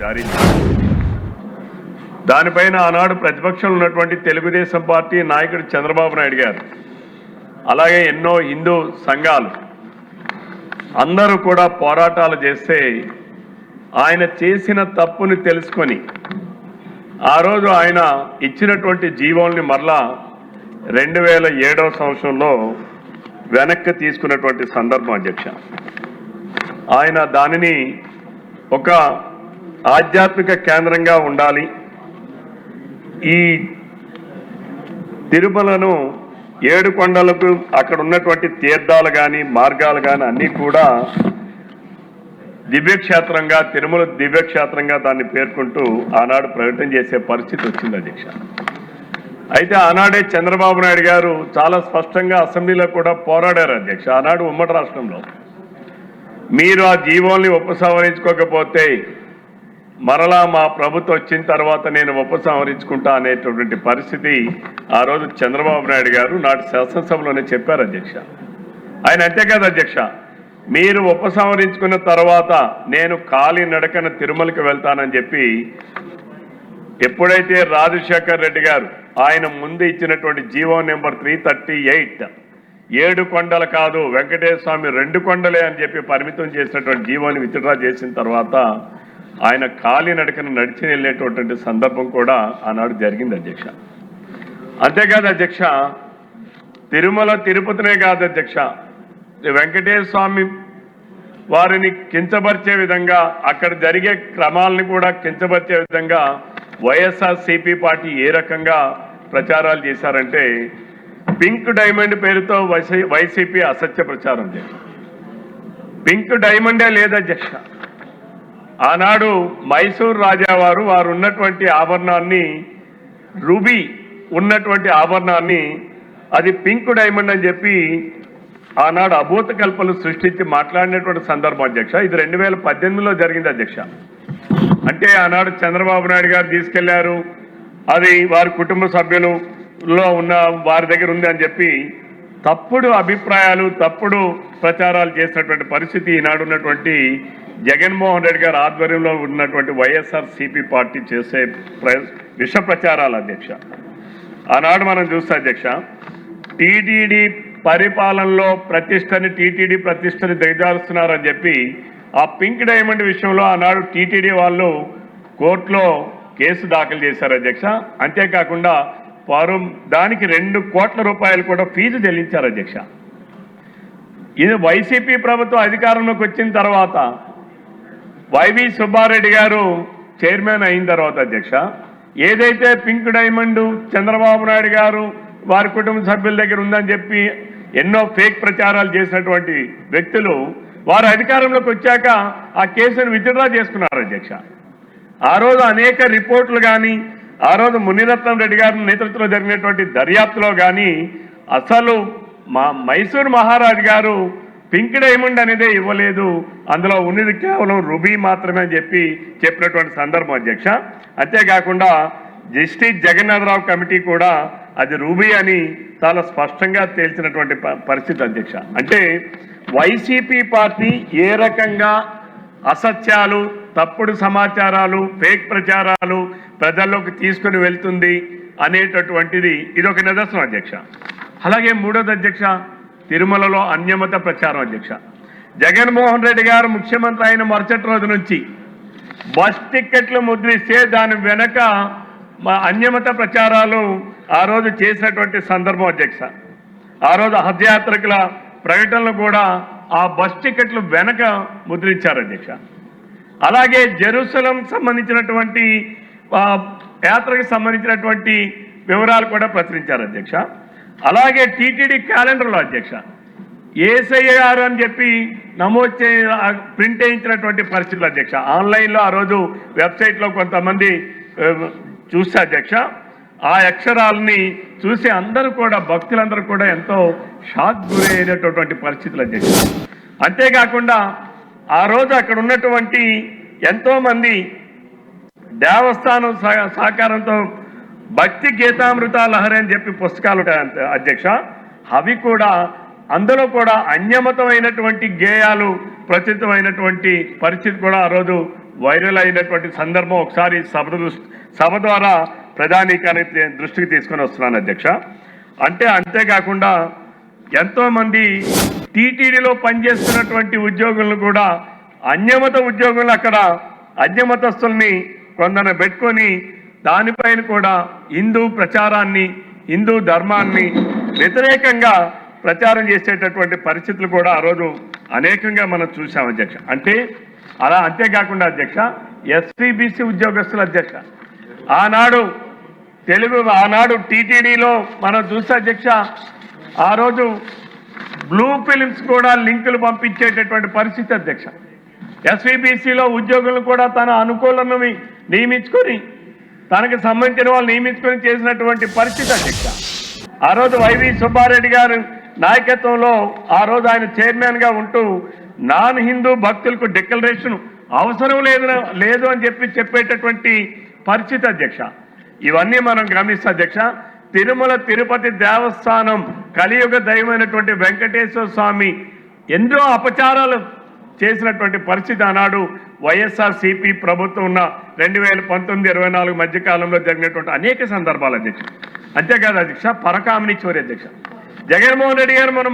జారీ దానిపైన ఆనాడు ప్రతిపక్షంలో ఉన్నటువంటి తెలుగుదేశం పార్టీ నాయకుడు చంద్రబాబు నాయుడు గారు, అలాగే ఎన్నో హిందూ సంఘాలు అందరూ కూడా పోరాటాలు చేస్తే ఆయన చేసిన తప్పుని తెలుసుకొని ఆ రోజు ఆయన ఇచ్చినటువంటి జీవోల్ని మరలా 2007వ సంవత్సరంలో వెనక్కి తీసుకున్నటువంటి సందర్భం అధ్యక్ష. ఆయన దానిని ఒక ఆధ్యాత్మిక కేంద్రంగా ఉండాలి, ఈ తిరుమలను 7 కొండలకు అక్కడ ఉన్నటువంటి తీర్థాలు కానీ మార్గాలు కానీ అన్నీ కూడా దివ్యక్షేత్రంగా, తిరుమల దివ్యక్షేత్రంగా దాన్ని పేర్కొంటూ ఆనాడు ప్రకటన చేసే పరిస్థితి వచ్చింది అధ్యక్ష. అయితే ఆనాడే చంద్రబాబు నాయుడు గారు చాలా స్పష్టంగా అసెంబ్లీలో కూడా పోరాడారు అధ్యక్ష. ఆనాడు ఉమ్మడి రాష్ట్రంలో మీరు ఆ జీవోల్ని ఉపసంహరించుకోకపోతే మరలా మా ప్రభుత్వం వచ్చిన తర్వాత నేను ఉపసంహరించుకుంటా అనేటటువంటి పరిస్థితి ఆ రోజు చంద్రబాబు నాయుడు గారు నాటి శాసనసభలోనే చెప్పారు అధ్యక్ష. ఆయన అంతేకాదు అధ్యక్ష, మీరు ఉపసంహరించుకున్న తర్వాత నేను కాలినడకన తిరుమలకి వెళ్తానని చెప్పి ఎప్పుడైతే రాజశేఖర్ రెడ్డి గారు ఆయన ముందు ఇచ్చినటువంటి జీవో నెంబర్ 338 7 కొండలు కాదు వెంకటేశ్వర స్వామి 2 కొండలే అని చెప్పి పరిమితం చేసినటువంటి జీవోని విత్డ్రా చేసిన తర్వాత ఆయన కాలినడకన నడిచి వెళ్ళేటటువంటి సందర్భం కూడా ఆనాడు జరిగింది అధ్యక్ష. అంతేకాదు అధ్యక్ష, తిరుమల తిరుపతినే కాదు అధ్యక్ష, వెంకటేశ్వర స్వామి వారిని కించపరిచే విధంగా అక్కడ జరిగే క్రమాలని కూడా కించపరిచే విధంగా వైఎస్ఆర్సీపీ పార్టీ ఏ రకంగా ప్రచారాలు చేశారంటే పింక్ డైమండ్ పేరుతో వైసీపీ అసత్య ప్రచారం చేశారు. పింక్ డైమండే లేదు అధ్యక్ష. ఆనాడు మైసూర్ రాజా వారు ఉన్నటువంటి ఆభరణాన్ని, రూబీ ఉన్నటువంటి ఆభరణాన్ని అది పింక్ డైమండ్ అని చెప్పి ఆనాడు అభూత కల్పనలు సృష్టించి మాట్లాడినటువంటి సందర్భం అధ్యక్ష. ఇది 2018లో జరిగింది అధ్యక్ష. అంటే ఆనాడు చంద్రబాబు నాయుడు గారు తీసుకెళ్లారు, అది వారి కుటుంబ సభ్యులలో ఉన్న వారి దగ్గర ఉంది అని చెప్పి తప్పుడు అభిప్రాయాలు, తప్పుడు ప్రచారాలు చేసినటువంటి పరిస్థితి ఈనాడు ఉన్నటువంటి జగన్మోహన్ రెడ్డి గారి ఆధ్వర్యంలో ఉన్నటువంటి వైఎస్ఆర్సీపీ పార్టీ చేసే విష ప్రచారాలు అధ్యక్ష. ఆనాడు మనం చూస్తే అధ్యక్ష, టీటీడీ పరిపాలనలో ప్రతిష్టని, టీటీడీ ప్రతిష్టని దిగజారుస్తున్నారని చెప్పి ఆ పింక్ డైమండ్ విషయంలో ఆనాడు టీటీడీ వాళ్ళు కోర్టులో కేసు దాఖలు చేశారు అధ్యక్ష. అంతేకాకుండా వారు దానికి 2 కోట్ల రూపాయలు కూడా ఫీజు చెల్లించారు అధ్యక్ష. ఇది వైసీపీ ప్రభుత్వం అధికారంలోకి వచ్చిన తర్వాత వైవి సుబ్బారెడ్డి గారు చైర్మన్ అయిన తర్వాత అధ్యక్ష, ఏదైతే పింక్ డైమండ్ చంద్రబాబు నాయుడు గారు వారి కుటుంబ సభ్యుల దగ్గర ఉందని చెప్పి ఎన్నో ఫేక్ ప్రచారాలు చేసినటువంటి వ్యక్తులు వారు అధికారంలోకి వచ్చాక ఆ కేసును విత్డ్రా చేసుకున్నారు అధ్యక్ష. ఆ రోజు అనేక రిపోర్టులు కానీ, ఆ రోజు మునిరత్నం రెడ్డి గారి నేతృత్వంలో జరిగినటువంటి దర్యాప్తులో కానీ అసలు మైసూర్ మహారాజు గారు పింక్ డైమండ్ అనేదే ఇవ్వలేదు, అందులో ఉన్నది కేవలం రూబీ మాత్రమే అని చెప్పినటువంటి సందర్భం అధ్యక్ష. అంతేకాకుండా జస్టిస్ జగన్నాథరావు కమిటీ కూడా అది రూబీ అని చాలా స్పష్టంగా తేల్చినటువంటి పరిస్థితి అధ్యక్ష. అంటే వైసీపీ పార్టీ ఏ రకంగా అసత్యాలు, తప్పుడు సమాచారాలు, ఫేక్ ప్రచారాలు ప్రజల్లోకి తీసుకుని వెళ్తుంది అనేటటువంటిది ఇదొక నిదర్శనం అధ్యక్ష. అలాగే మూడోది అధ్యక్ష, తిరుమలలో అన్యమత ప్రచారం అధ్యక్ష. జగన్మోహన్ రెడ్డి గారు ముఖ్యమంత్రి అయిన మరుసటి రోజు నుంచి బస్ టిక్కెట్లు ముద్రిస్తే దాని వెనక అన్యమత ప్రచారాలు ఆ రోజు చేసినటువంటి సందర్భం అధ్యక్ష. ఆ రోజు హజ్యాత్రికుల ప్రకటనలు కూడా ఆ బస్ టికెట్లు వెనక ముద్రించారు అధ్యక్ష. అలాగే జెరూసలం సంబంధించినటువంటి యాత్రకు సంబంధించినటువంటి వివరాలు కూడా ప్రచురించారు అధ్యక్ష. అలాగే టీటీడీ క్యాలెండర్లో అధ్యక్ష ఏసయ్య గారు అని చెప్పి నమోదు ప్రింట్ చేయించినటువంటి పరిస్థితులు అధ్యక్ష. ఆన్లైన్లో ఆ రోజు వెబ్సైట్లో కొంతమంది చూస్తే అధ్యక్ష ఆ అక్షరాలని చూసి అందరూ కూడా, భక్తులందరూ కూడా ఎంతో షాక్ గురైనటువంటి పరిస్థితులు అధ్యక్ష. అంతేకాకుండా ఆ రోజు అక్కడ ఉన్నటువంటి ఎంతోమంది దేవస్థానం సహకారంతో భక్తి గీతామృత లహరి అని చెప్పి పుస్తకాలు ఉంటాయి అధ్యక్ష. అవి కూడా అందులో కూడా అన్యమతమైనటువంటి గేయాలు ప్రచురితమైనటువంటి పరిస్థితి కూడా ఆ రోజు వైరల్ అయినటువంటి సందర్భం ఒకసారి సభ ద్వారా ప్రధానికానికి దృష్టికి తీసుకొని వస్తున్నాను అధ్యక్ష. అంతేకాకుండా ఎంతోమంది టీటీడీలో పనిచేస్తున్నటువంటి ఉద్యోగులను కూడా అన్యమత ఉద్యోగులు అక్కడ అన్యమతస్తుల్ని కొందరు పెట్టుకొని దానిపైన కూడా హిందూ ప్రచారాన్ని హిందూ ధర్మాన్ని వ్యతిరేకంగా ప్రచారం చేసేటటువంటి పరిస్థితులు కూడా ఆ రోజు అనేకంగా మనం చూసాం అధ్యక్ష. అంతేకాకుండా అధ్యక్ష ఎస్సీబీసీ ఉద్యోగస్తుల అధ్యక్ష ఆనాడు టీటీడీలో మనం చూస్తే అధ్యక్ష ఆ రోజు బ్లూ ఫిలిమ్స్ కూడా లింకులు పంపించేటటువంటి పరిస్థితి అధ్యక్ష. ఎస్వీబీసీలో ఉద్యోగులను కూడా తన అనుకూలను నియమించుకొని తనకు సంబంధించిన వాళ్ళు నియమించుకొని చేసినటువంటి పరిస్థితి అధ్యక్ష. ఆ రోజు వైవి సుబ్బారెడ్డి గారు నాయకత్వంలో ఆ రోజు ఆయన చైర్మన్ గా ఉంటూ నాన్ హిందూ భక్తులకు డిక్లరేషన్ అవసరం లేదు అని చెప్పేటటువంటి పరిస్థితి అధ్యక్ష. ఇవన్నీ మనం గమనిస్తే అధ్యక్ష తిరుమల తిరుపతి దేవస్థానం కలియుగ దైవమైనటువంటి వెంకటేశ్వర స్వామి ఎన్నో అపచారాలు చేసినటువంటి పరిస్థితి ఆనాడు వైఎస్ఆర్సీపీ ప్రభుత్వం ఉన్న 2019-24 మధ్య కాలంలో జరిగినటువంటి అనేక సందర్భాలు అధ్యక్ష. అంతేకాదు అధ్యక్ష పరకామణి చోరీ అధ్యక్ష. జగన్మోహన్ రెడ్డి గారు మనం